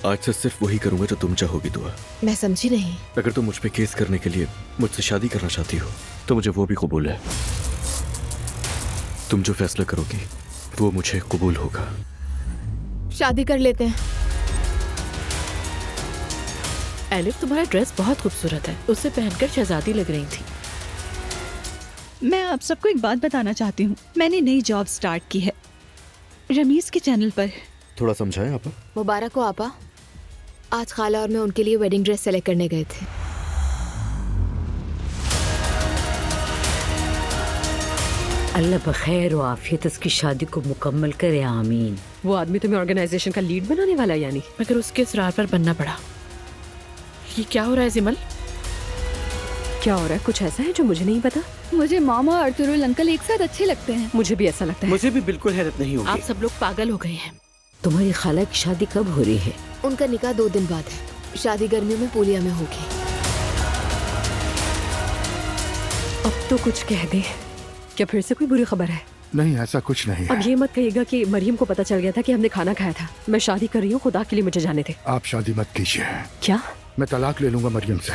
आज से सिर्फ वही करूंगा जो तुम चाहोगी दुआ। मैं समझी नहीं। अगर तुम मुझ पे केस करने के लिए मुझसे शादी करना चाहती हो तो मुझे वो भी कबूल है। तुम जो फैसला करोगी वो मुझे कबूल होगा। शादी कर लेते हैं। एलिफ, तुम्हारा ड्रेस बहुत खूबसूरत है, उसे पहनकर शहजादी लग रही थी। मैं आप सबको एक बात बताना चाहती हूँ। मैंने नई जॉब स्टार्ट की है रमीज के चैनल पर। थोड़ा समझाएं आपा। मुबारक हो आपा। आज खाला और मैं उनके लिए वेडिंग ड्रेस सेलेक्ट करने गए थे। अल्लाह बखैर व आफियत इसकी शादी को मुकम्मल करे, आमीन। वो आदमी तुम्हें ऑर्गेनाइजेशन का लीड बनाने वाला है यानी, मगर उसके इसरार पर बनना पड़ा। ये क्या हो रहा है जिमल? क्या हो रहा है? कुछ ऐसा है जो मुझे नहीं पता? मुझे मामा और तुरुल अंकल एक साथ अच्छे लगते हैं। मुझे भी ऐसा लगता है। मुझे भी बिल्कुल हैरत नहीं होगी। आप सब लोग पागल हो गए हैं। तुम्हारी खाला की शादी कब हो रही है? उनका निकाह 2 दिन बाद है। शादी गर्मियों में पूलिया में होगी। अब तो कुछ कह दे। क्या फिर से कोई बुरी खबर है? नहीं, ऐसा कुछ नहीं है। अब ये मत कहिएगा कि मरियम को पता चल गया था कि हमने खाना खाया था। मैं शादी कर रही हूँ, खुदा के लिए मुझे जाने दे। आप शादी मत कीजिए। क्या? मैं तलाक ले लूंगा मरियम से।